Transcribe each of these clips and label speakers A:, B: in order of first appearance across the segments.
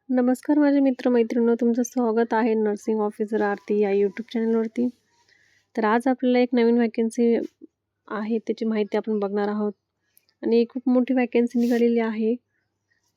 A: नमस्कार माझे मित्र-मैत्रिणींनो, तुमचं स्वागत आहे नर्सिंग ऑफिसर आरती या यूट्यूब चॅनलवरती. तर आज आपल्याला एक नवीन व्हॅकन्सी आहे, त्याची माहिती आपण बघणार आहोत आणि खूप मोठी व्हॅकन्सी निघालेली आहे.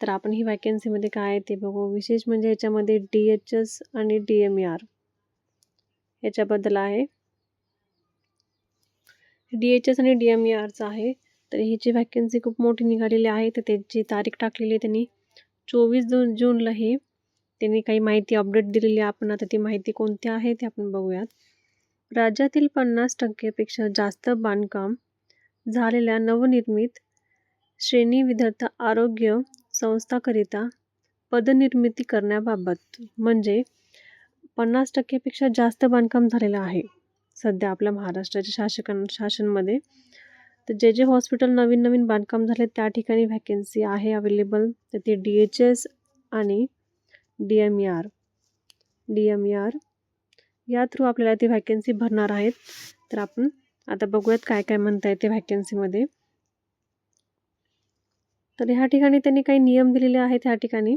A: तर आपण ही व्हॅकन्सीमध्ये काय आहे ते बघू. विशेष म्हणजे याच्यामध्ये DHS आणि DMER याच्याबद्दल आहे. DHS आणि DMERचं आहे. तर ही जी व्हॅकन्सी खूप मोठी निघालेली आहे, तर त्याची तारीख टाकलेली आहे त्यांनी 24 जूनला ही त्यांनी काही माहिती अपडेट दिलेली आहे. आपण आता ती माहिती कोणती आहे ते आपण बघूयात. राज्यातील 50% पेक्षा जास्त बांधकाम झालेल्या नवनिर्मित श्रेणी विदर्थ आरोग्य संस्थाकरिता पदनिर्मिती करण्याबाबत. म्हणजे 50% पेक्षा जास्त बांधकाम झालेलं आहे सध्या आपल्या महाराष्ट्राच्या शासनमध्ये. तर जे जे हॉस्पिटल नवीन बांधकाम झाले त्या ठिकाणी व्हॅकन्सी आहे अवेलेबल. तर ते DHS आणि DMER या थ्रू आपल्याला ती व्हॅकन्सी भरणार आहेत. तर आपण आता बघूयात काय काय म्हणता येते व्हॅकन्सीमध्ये. तर ह्या ठिकाणी त्यांनी काही नियम दिलेले आहेत. ह्या ठिकाणी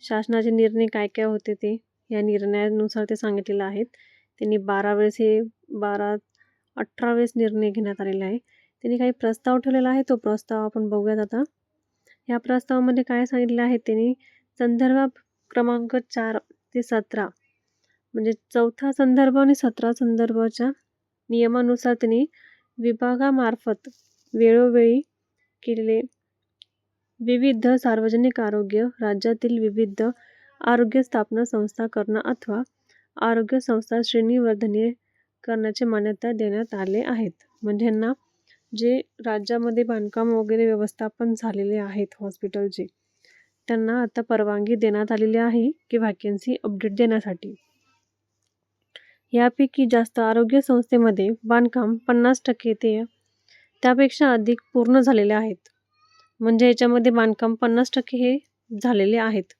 A: शासनाचे निर्णय काय काय होते ते या निर्णयानुसार ते सांगितलेलं आहेत. त्यांनी 18 वेळेस निर्णय घेण्यात आलेला आहे. त्यांनी काही प्रस्ताव ठेवलेला आहे, तो प्रस्ताव आपण बघूयात आता. या प्रस्तावामध्ये काय सांगितलं आहे त्यांनी, संदर्भ क्रमांक 4 ते 17 म्हणजे 4था संदर्भ आणि 17 संदर्भाच्या नियमानुसार त्यांनी विभागामार्फत वेळोवेळी केलेले विविध सार्वजनिक आरोग्य राज्यातील विविध आरोग्य स्थापना संस्था करणं अथवा आरोग्य संस्था श्रेणीवर्धने करण्याची मान्यता देण्यात आले आहेत. म्हणजे ह्यांना जे राज्यामध्ये बांधकाम वगैरे व्यवस्थापन झालेले आहेत हॉस्पिटलचे, त्यांना आता परवानगी देण्यात आलेली आहे की व्हॅकन्सी अपडेट देण्यासाठी. यापैकी जास्त आरोग्य संस्थेमध्ये बांधकाम 50% ते त्यापेक्षा अधिक पूर्ण झालेले आहेत. म्हणजे याच्यामध्ये बांधकाम 50% हे झालेले आहेत.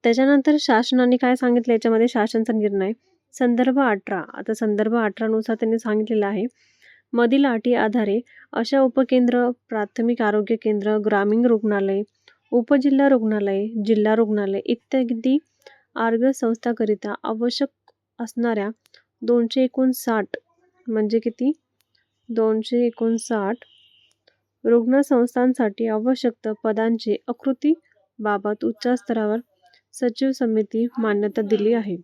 A: त्याच्यानंतर शासनाने काय सांगितलं याच्यामध्ये, शासनाचा निर्णय संदर्भ 18. आता संदर्भ 18 नुसार त्यांनी सांगितलेलं आहे, मधील अटी आधारे अशा उपकेंद्र, प्राथमिक आरोग्य केंद्र, ग्रामीण रुग्णालय, उपजिल्हा रुग्णालय, जिल्हा रुग्णालय इत्यादी आरोग्य संस्थाकरिता आवश्यक असणाऱ्या 259 म्हणजे किती 259 रुग्णसंस्थांसाठी आवश्यक पदांची आकृती बाबत उच्च स्तरावर सचिव समिती मान्यता दिली आहे.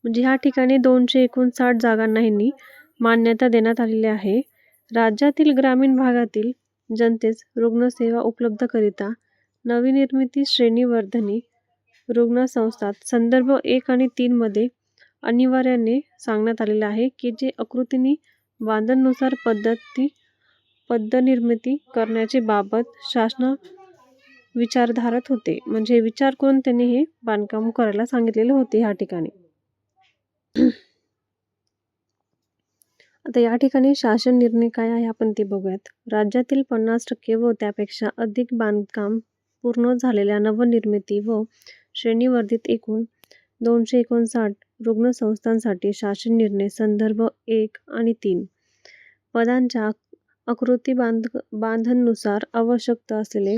A: म्हणजे ह्या ठिकाणी 259 जागांना ह्यांनी मान्यता देण्यात आलेली आहे. राज्यातील ग्रामीण भागातील जनतेस रुग्णसेवा उपलब्ध करिता नवनिर्मिती श्रेणीवर्धनी रुग्णसंस्थात संदर्भ 1 आणि 3 मध्ये अनिवार्याने सांगण्यात आलेलं आहे की जे आकृतीने बांधनुसार पदनिर्मिती करण्याची बाबत शासन विचारधारत होते. म्हणजे विचार करून त्यांनी हे बांधकाम करायला सांगितलेले होते ह्या ठिकाणी. आता या ठिकाणी शासन निर्णय काय आहे आपण ते बघूयात. राज्यातील 50% व त्यापेक्षा अधिक बांधकाम पूर्ण झालेल्या नवनिर्मिती व श्रेणीवर्धित एकूण 259 रुग्णसंस्थांसाठी शासन निर्णय संदर्भ 1 आणि 3 पदांच्या आकृती बांधनुसार आवश्यक असलेले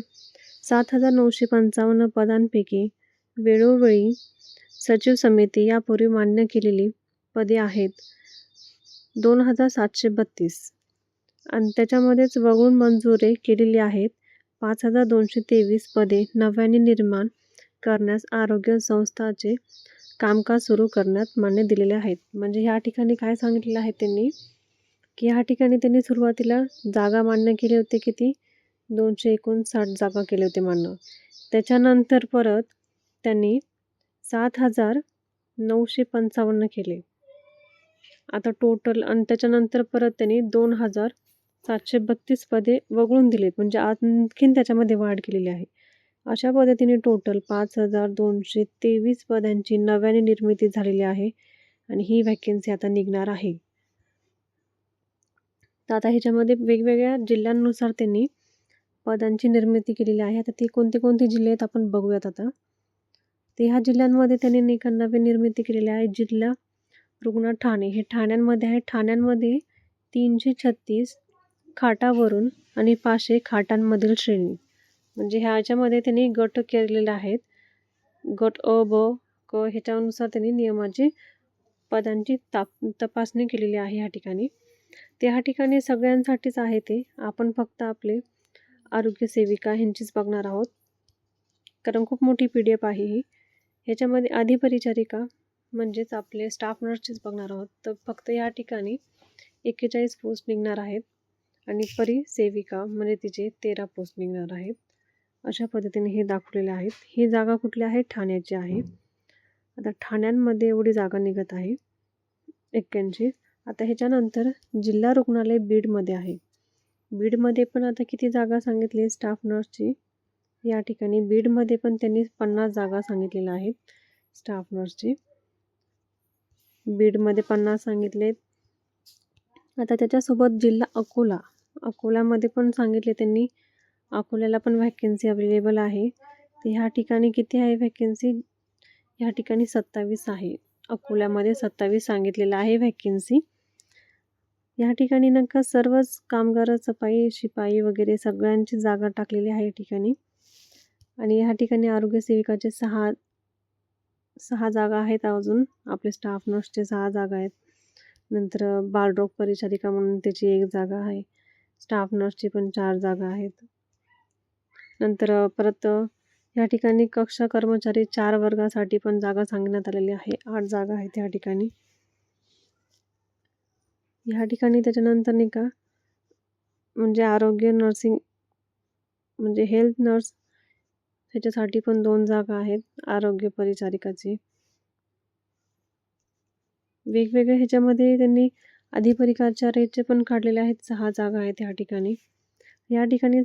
A: 7,955 पदांपैकी वेळोवेळी सचिव समिती यापूर्वी मान्य केलेली पदे आहेत 2,732 आणि त्याच्यामध्येच वगळून मंजुरी केलेली आहेत 5,223 पदे नव्याने निर्माण करण्यास आरोग्य संस्थाचे कामकाज सुरू करण्यात मान्य दिलेले आहेत. म्हणजे ह्या ठिकाणी काय सांगितलेलं आहे त्यांनी की ह्या ठिकाणी त्यांनी सुरुवातीला जागा मान्य केले होते, किती 259 जागा केले होते मान्य. त्याच्यानंतर परत त्यांनी 7,955 केले आता टोटल, आणि त्याच्यानंतर परत त्यांनी 2,732 पदे वगळून दिलेत. म्हणजे आणखीन त्याच्यामध्ये वाढ केलेली आहे. अशा पद्धतीने टोटल 5,223 पदांची नव्याने निर्मिती झालेली आहे आणि ही व्हॅकन्सी आता निघणार आहे. तर आता ह्याच्यामध्ये वेगवेगळ्या जिल्ह्यांनुसार त्यांनी पदांची निर्मिती केलेली आहे. आता ती कोणती जिल्हे आहेत आपण बघूयात आता. तर ह्या जिल्ह्यांमध्ये त्यांनी नवीन निर्मिती केलेली आहे. जिल्हा रुग्ण ठाणे हे ठाण्यांमध्ये आहे. ठाण्यांमध्ये 336, खाटावरून आणि पाशे खाटांमधील श्रेणी. म्हणजे ह्याच्यामध्ये त्यांनी गट केलेले आहेत. गट अ, ब, क ह्याच्यानुसार त्यांनी नियमाची पदांची तपासणी केलेली आहे ह्या ठिकाणी. ते ह्या ठिकाणी सगळ्यांसाठीच आहे ते. आपण फक्त आपले आरोग्य सेविका ह्यांचीच बघणार आहोत. कारण खूप मोठी PDF आहे ही. ह्याच्यामध्ये अधिपरिचारिका म्हणजेच आपले स्टाफ नर्सचीच बघणार आहोत. तर फक्त या ठिकाणी 41 पोस्ट निघणार आहेत आणि परिसेविका म्हणजे तिचे 13 पोस्ट निघणार आहेत. अशा पद्धतीने हे दाखवलेले आहेत. ही जागा कुठली आहे? ठाण्याची आहे. आता ठाण्यांमध्ये एवढी जागा निघत आहे 81. आता ह्याच्यानंतर जिल्हा रुग्णालय बीडमध्ये आहे. बीडमध्ये पण आता किती जागा सांगितली स्टाफ नर्सची? या ठिकाणी बीडमध्ये पण त्यांनी 50 जागा सांगितलेल्या आहेत स्टाफ नर्सची. बीडमध्ये 50 सांगितलेत. आता त्याच्यासोबत जिल्हा अकोला, अकोल्यामध्ये पण सांगितले त्यांनी. अकोल्याला पण व्हॅकन्सी अवेलेबल आहे. तर ह्या ठिकाणी किती आहे व्हॅकन्सी? ह्या ठिकाणी 27 आहे. अकोल्यामध्ये 27 सांगितलेलं आहे व्हॅकन्सी. या ठिकाणी नका सर्वच कामगार, सफाई, शिपाई वगैरे सगळ्यांची जागा टाकलेली आहे या ठिकाणी. आणि ह्या ठिकाणी आरोग्य सेविकाचे 6 जागा आहेत. अजून आपले स्टाफ नर्सचे 6 जागा आहेत. नंतर बालरोग परिचारिका म्हणून त्याची 1 जागा आहे. स्टाफ नर्सची पण 4 जागा आहेत. नंतर परत या ठिकाणी कक्षा कर्मचारी 4 वर्गासाठी पण जागा सांगण्यात आलेली आहे. 8 जागा आहेत या ठिकाणी. ह्या ठिकाणी त्याच्यानंतर नाही का म्हणजे आरोग्य नर्सिंग म्हणजे हेल्थ नर्स ह्याच्यासाठी पण 2 जागा आहेत आरोग्य परिचारिकाची. वेगवेगळे ह्याच्यामध्ये त्यांनी अधिपरिचारिकेचे पण काढलेले आहेत. 6 जागा आहेत या ठिकाणी. या ठिकाणी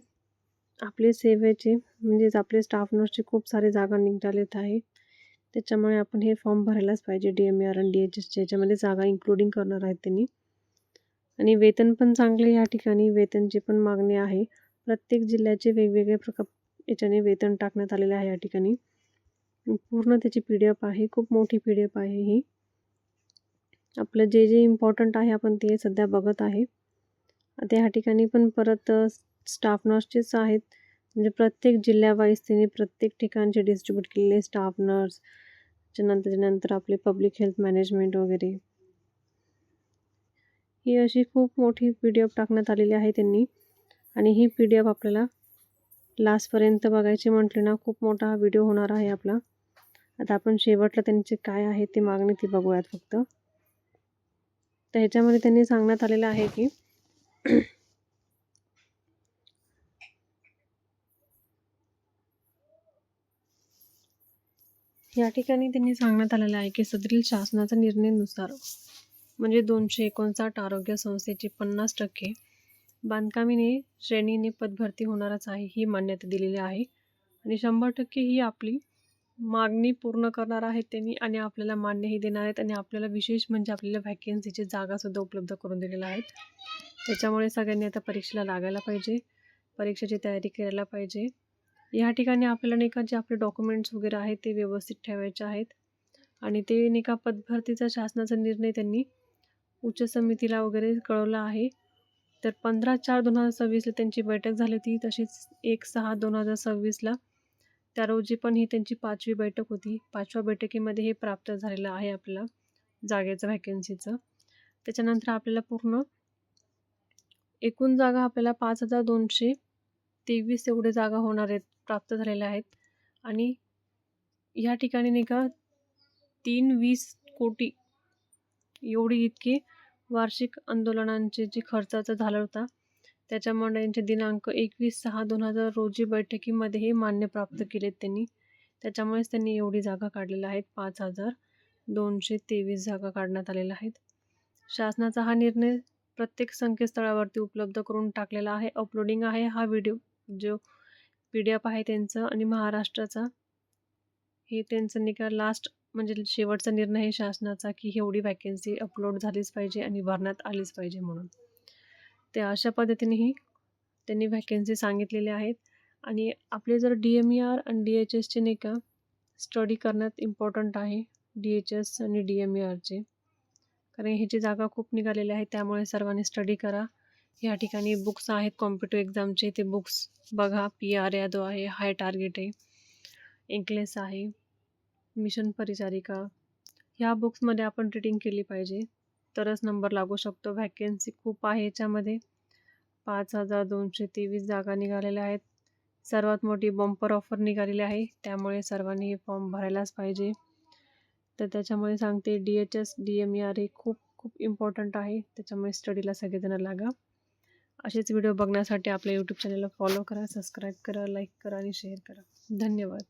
A: आपले सेवेचे म्हणजेच आपले स्टाफ नर्सचे खूप सारे जागा निघालेत आहे. त्याच्यामुळे आपण हे फॉर्म भरायलाच पाहिजे. DMER आणि DHSच्या याच्यामध्ये जागा इन्क्लुडिंग करणार आहेत त्यांनी. आणि वेतन पण चांगले या ठिकाणी वेतनची पण मागणी आहे. प्रत्येक जिल्ह्याचे वेगवेगळे याच्याने वेतन टाकण्यात आलेले आहे या ठिकाणी. पूर्ण त्याची PDF आहे. खूप मोठी PDF आहे ही. आपलं जे इम्पॉर्टंट आहे आपण ते सध्या बघत आहे. आता ह्या ठिकाणी पण परत स्टाफ नर्सचेच आहेत. म्हणजे प्रत्येक जिल्ह्यावाईज त्यांनी प्रत्येक ठिकाणचे डिस्ट्रीब्यूट केलेले स्टाफ नर्स. त्याच्यानंतर आपले पब्लिक हेल्थ मॅनेजमेंट वगैरे. ही अशी खूप मोठी PDF टाकण्यात आलेली आहे त्यांनी. आणि ही PDF आपल्याला लास्टपर्यंत बघायची म्हटली ना खूप मोठा हा व्हिडिओ होणार आहे आपला. आता आपण शेवटला त्यांचे काय आहे ती मागणी ती बघूयात फक्त. तर ह्याच्यामध्ये त्यांनी सांगण्यात आलेलं आहे की या ठिकाणी त्यांनी सांगण्यात आलेलं आहे की सदरील शासनाच्या निर्णयानुसार म्हणजे 259 आरोग्य संस्थेची 50% बांधकामीने श्रेणीने पदभरती होणारच आहे ही मान्यता दिलेली आहे. आणि 100% ही आपली मागणी पूर्ण करणार आहेत त्यांनी आणि आपल्याला मान्यही देणार आहेत. आणि आपल्याला विशेष म्हणजे आपल्याला व्हॅकन्सीची जागासुद्धा उपलब्ध करून दिलेल्या आहेत. त्याच्यामुळे सगळ्यांनी आता परीक्षेला लागायला पाहिजे. परीक्षेची तयारी करायला पाहिजे. या ठिकाणी आपल्याला नाही का जे आपले डॉक्युमेंट्स वगैरे आहेत ते व्यवस्थित ठेवायचे आहेत. आणि ते नाही का पदभरतीचा शासनाचा निर्णय त्यांनी उच्च समितीला वगैरे कळवला आहे. तर 15/4/2026ला त्यांची बैठक झाली होती. तशीच 1/6/2026ला त्या रोजी पण ही त्यांची 5वी बैठक होती. 5व्या बैठकीमध्ये हे प्राप्त झालेलं आहे आपल्याला जागेचं व्हॅकन्सीचं. त्याच्यानंतर आपल्याला पूर्ण एकूण जागा आपल्याला 5,223 एवढे जागा होणार आहेत प्राप्त झालेल्या आहेत. आणि ह्या ठिकाणी नाही का 320 कोटी एवढी इतकी वार्षिक आंदोलनांचे जे खर्चाचा झाला होता त्याच्यामुळे यांचे दिनांक 21/6/2000 रोजी बैठकीमध्ये हे मान्य प्राप्त केलेत त्यांनी. त्याच्यामुळेच त्यांनी एवढी जागा काढलेल्या आहेत. 5,223 जागा काढण्यात आलेल्या आहेत. शासनाचा हा निर्णय प्रत्येक संकेतस्थळावरती उपलब्ध करून टाकलेला आहे. अपलोडिंग आहे हा व्हिडिओ जो PDF आहे त्यांचं. आणि महाराष्ट्राचा हे त्यांचं नाही का लास्ट म्हणजे शेवटचा निर्णय आहे शासनाचा की एवढी व्हॅकन्सी अपलोड झालीच पाहिजे आणि भरण्यात आलीच पाहिजे म्हणून. ते अशा पद्धतीनेही त्यांनी व्हॅकन्सी सांगितलेल्या आहेत. आणि आपले जर DMER आणि DHSचे नाही का स्टडी करण्यात इम्पॉर्टंट आहे. DHS आणि DMERचे कारण ह्याची जागा खूप निघालेल्या आहेत. त्यामुळे सर्वांनी स्टडी करा. या ठिकाणी बुक्स आहेत कॉम्पिटिटिव्ह एक्झामचे, ते बुक्स बघा. PR यादव आहे, हाय टार्गेट आहे, इंकलेस आहे, मिशन परिचारिका. ह्या बुक्समध्ये आपण रीडिंग केली पाहिजे, तरच नंबर लागू शकतो. व्हॅकन्सी खूप आहे याच्यामध्ये, 5223 जागा निघालेल्या आहेत. सर्वात मोठी बंपर ऑफर निघालेली आहे, त्यामुळे सर्वांनी हे फॉर्म भरायलाच पाहिजे. तर त्याच्यामुळे सांगते DHS DMER हे खूप खूप इम्पॉर्टंट आहे, त्याच्यामुळे स्टडीला सगळेजण लागा. असेच व्हिडिओ बघण्यासाठी आपल्या यूट्यूब चॅनलला फॉलो करा, सबस्क्राईब करा, लाईक करा आणि शेअर करा. धन्यवाद.